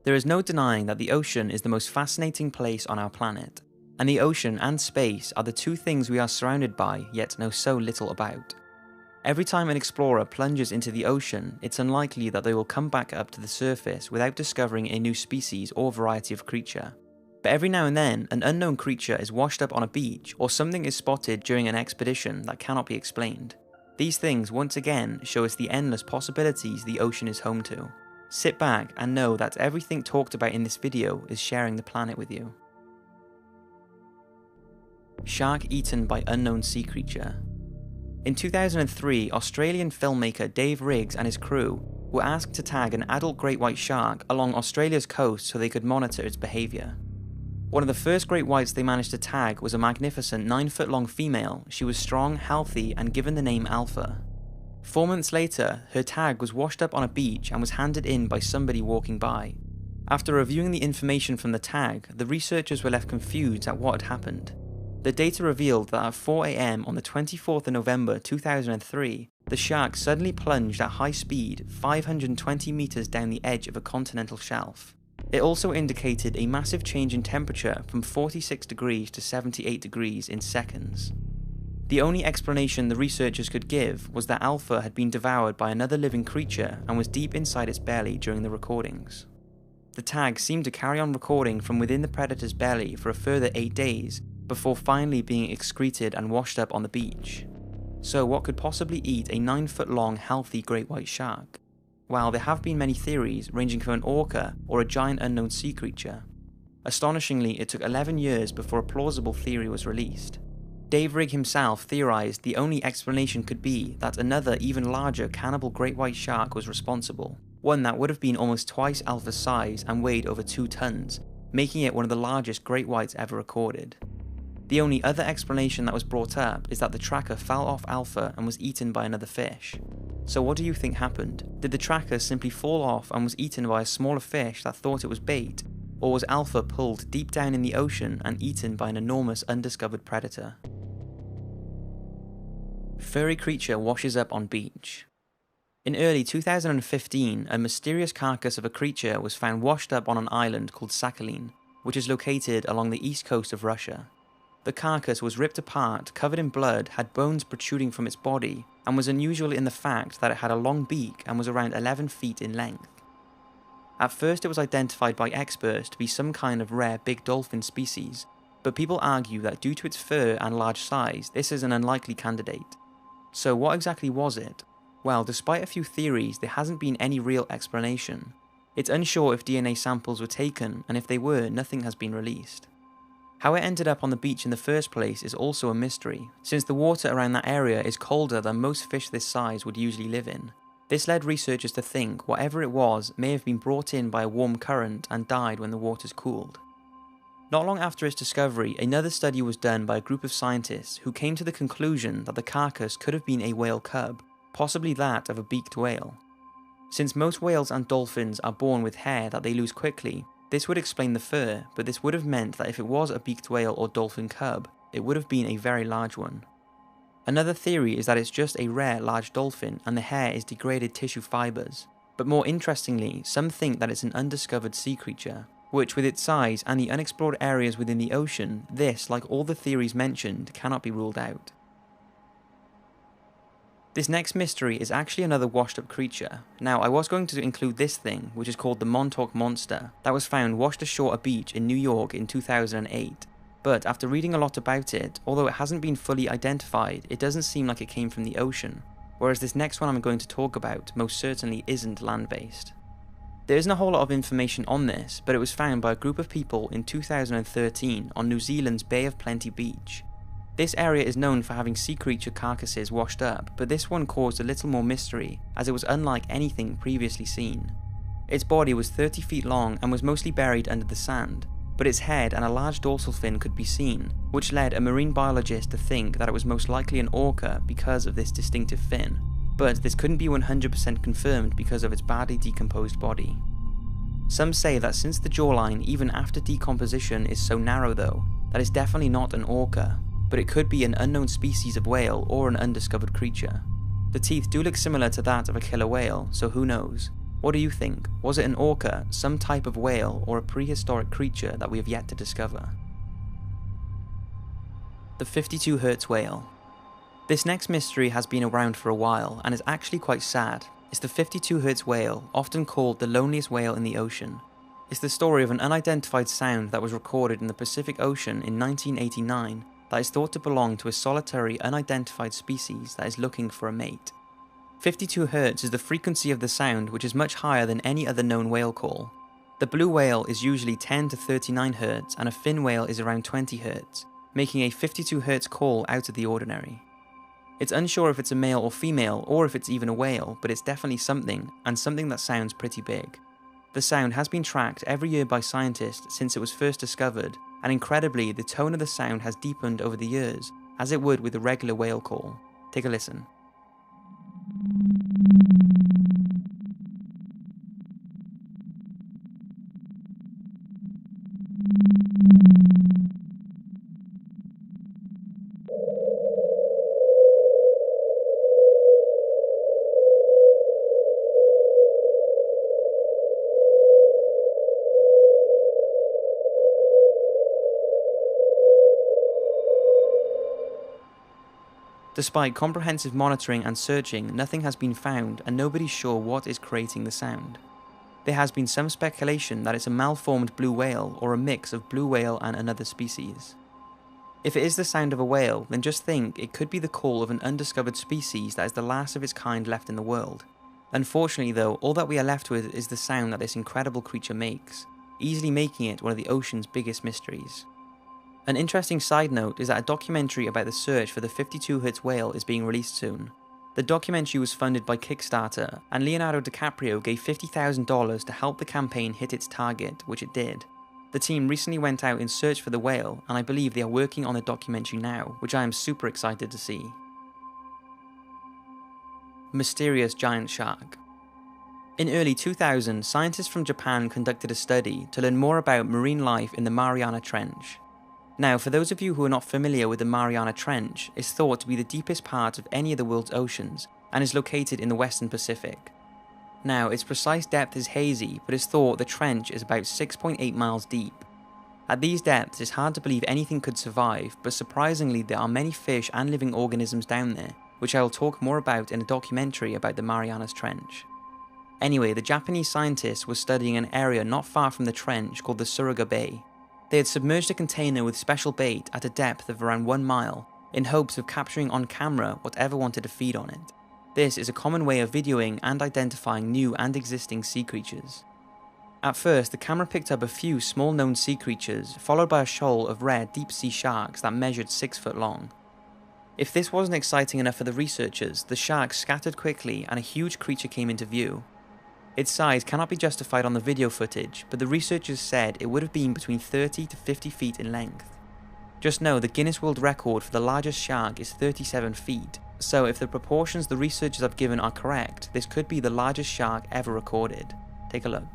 There is no denying that the ocean is the most fascinating place on our planet, and the ocean and space are the two things we are surrounded by yet know so little about. Every time an explorer plunges into the ocean, it's unlikely that they will come back up to the surface without discovering a new species or variety of creature. But every now and then, an unknown creature is washed up on a beach, or something is spotted during an expedition that cannot be explained. These things once again show us the endless possibilities the ocean is home to. Sit back and know that everything talked about in this video is sharing the planet with you. Shark eaten by unknown sea creature. In 2003, Australian filmmaker Dave Riggs and his crew were asked to tag an adult great white shark along Australia's coast so they could monitor its behaviour. One of the first great whites they managed to tag was a magnificent 9-foot-long female. She was strong, healthy, and given the name Alpha. 4 months later, her tag was washed up on a beach and was handed in by somebody walking by. After reviewing the information from the tag, the researchers were left confused at what had happened. The data revealed that at 4 AM on the 24th of November 2003, the shark suddenly plunged at high speed 520 meters down the edge of a continental shelf. It also indicated a massive change in temperature from 46 degrees to 78 degrees in seconds. The only explanation the researchers could give was that Alpha had been devoured by another living creature and was deep inside its belly during the recordings. The tag seemed to carry on recording from within the predator's belly for a further 8 days, before finally being excreted and washed up on the beach. So what could possibly eat a 9-foot-long healthy great white shark? Well, there have been many theories ranging from an orca or a giant unknown sea creature. Astonishingly, it took 11 years before a plausible theory was released. Dave Riggs himself theorized the only explanation could be that another even larger cannibal great white shark was responsible, one that would have been almost twice Alpha's size and weighed over 2 tons, making it one of the largest great whites ever recorded. The only other explanation that was brought up is that the tracker fell off Alpha and was eaten by another fish. So what do you think happened? Did the tracker simply fall off and was eaten by a smaller fish that thought it was bait? Or was Alpha pulled deep down in the ocean and eaten by an enormous undiscovered predator? Furry creature washes up on beach. In early 2015, a mysterious carcass of a creature was found washed up on an island called Sakhalin, which is located along the east coast of Russia. The carcass was ripped apart, covered in blood, had bones protruding from its body, and was unusual in the fact that it had a long beak and was around 11 feet in length. At first it was identified by experts to be some kind of rare big dolphin species, but people argue that due to its fur and large size, this is an unlikely candidate. So what exactly was it? Well, despite a few theories, there hasn't been any real explanation. It's unsure if DNA samples were taken, and if they were, nothing has been released. How it ended up on the beach in the first place is also a mystery, since the water around that area is colder than most fish this size would usually live in. This led researchers to think whatever it was may have been brought in by a warm current and died when the waters cooled. Not long after its discovery, another study was done by a group of scientists who came to the conclusion that the carcass could have been a whale cub, possibly that of a beaked whale. Since most whales and dolphins are born with hair that they lose quickly, this would explain the fur, but this would have meant that if it was a beaked whale or dolphin cub, it would have been a very large one. Another theory is that it's just a rare large dolphin and the hair is degraded tissue fibers, but more interestingly, some think that it's an undiscovered sea creature, which with its size and the unexplored areas within the ocean, this, like all the theories mentioned, cannot be ruled out. This next mystery is actually another washed up creature. Now, I was going to include this thing, which is called the Montauk Monster, that was found washed ashore a beach in New York in 2008. But after reading a lot about it, although it hasn't been fully identified, it doesn't seem like it came from the ocean, whereas this next one I'm going to talk about most certainly isn't land-based. There isn't a whole lot of information on this, but it was found by a group of people in 2013 on New Zealand's Bay of Plenty beach. This area is known for having sea creature carcasses washed up, but this one caused a little more mystery, as it was unlike anything previously seen. Its body was 30 feet long and was mostly buried under the sand, but its head and a large dorsal fin could be seen, which led a marine biologist to think that it was most likely an orca because of this distinctive fin, but this couldn't be 100% confirmed because of its badly decomposed body. Some say that since the jawline, even after decomposition, is so narrow though, that it's definitely not an orca, but it could be an unknown species of whale or an undiscovered creature. The teeth do look similar to that of a killer whale, so who knows. What do you think? Was it an orca, some type of whale, or a prehistoric creature that we have yet to discover? The 52 Hertz whale. This next mystery has been around for a while and is actually quite sad. It's the 52 Hertz whale, often called the loneliest whale in the ocean. It's the story of an unidentified sound that was recorded in the Pacific Ocean in 1989 that is thought to belong to a solitary unidentified species that is looking for a mate. 52 Hz is the frequency of the sound, which is much higher than any other known whale call. The blue whale is usually 10 to 39 Hz and a fin whale is around 20 Hz, making a 52 Hz call out of the ordinary. It's unsure if it's a male or female or if it's even a whale, but it's definitely something, and something that sounds pretty big. The sound has been tracked every year by scientists since it was first discovered, and incredibly, the tone of the sound has deepened over the years, as it would with a regular whale call. Take a listen. Despite comprehensive monitoring and searching, nothing has been found and nobody's sure what is creating the sound. There has been some speculation that it's a malformed blue whale or a mix of blue whale and another species. If it is the sound of a whale, then just think it could be the call of an undiscovered species that is the last of its kind left in the world. Unfortunately though, all that we are left with is the sound that this incredible creature makes, easily making it one of the ocean's biggest mysteries. An interesting side note is that a documentary about the search for the 52 Hz whale is being released soon. The documentary was funded by Kickstarter, and Leonardo DiCaprio gave $50,000 to help the campaign hit its target, which it did. The team recently went out in search for the whale, and I believe they are working on the documentary now, which I am super excited to see. Mysterious giant shark. In early 2000, scientists from Japan conducted a study to learn more about marine life in the Mariana Trench. Now, for those of you who are not familiar with the Mariana Trench, it's thought to be the deepest part of any of the world's oceans, and is located in the Western Pacific. Now, its precise depth is hazy, but it's thought the trench is about 6.8 miles deep. At these depths, it's hard to believe anything could survive, but surprisingly there are many fish and living organisms down there, which I will talk more about in a documentary about the Marianas Trench. Anyway, the Japanese scientists were studying an area not far from the trench called the Suruga Bay. They had submerged a container with special bait at a depth of around 1 mile, in hopes of capturing on camera whatever wanted to feed on it. This is a common way of videoing and identifying new and existing sea creatures. At first, the camera picked up a few small known sea creatures, followed by a shoal of rare deep sea sharks that measured 6 foot long. If this wasn't exciting enough for the researchers, the sharks scattered quickly and a huge creature came into view. Its size cannot be justified on the video footage, but the researchers said it would have been between 30 to 50 feet in length. Just know the Guinness World Record for the largest shark is 37 feet, so if the proportions the researchers have given are correct, this could be the largest shark ever recorded. Take a look.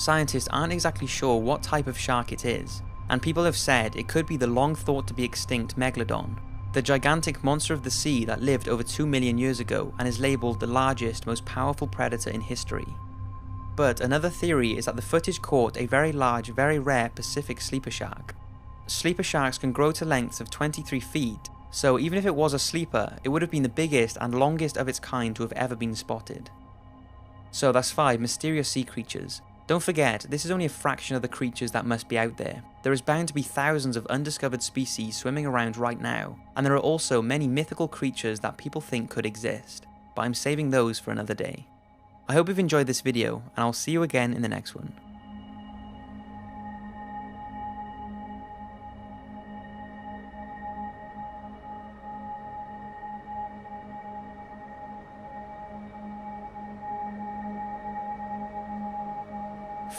Scientists aren't exactly sure what type of shark it is, and people have said it could be the long thought to be extinct Megalodon, the gigantic monster of the sea that lived over 2 million years ago and is labelled the largest, most powerful predator in history. But another theory is that the footage caught a very large, very rare Pacific sleeper shark. Sleeper sharks can grow to lengths of 23 feet, so even if it was a sleeper, it would have been the biggest and longest of its kind to have ever been spotted. So that's 5 mysterious sea creatures. Don't forget, this is only a fraction of the creatures that must be out there. There is bound to be thousands of undiscovered species swimming around right now, and there are also many mythical creatures that people think could exist, but I'm saving those for another day. I hope you've enjoyed this video, and I'll see you again in the next one.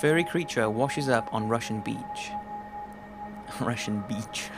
Furry creature washes up on Russian beach. Russian beach.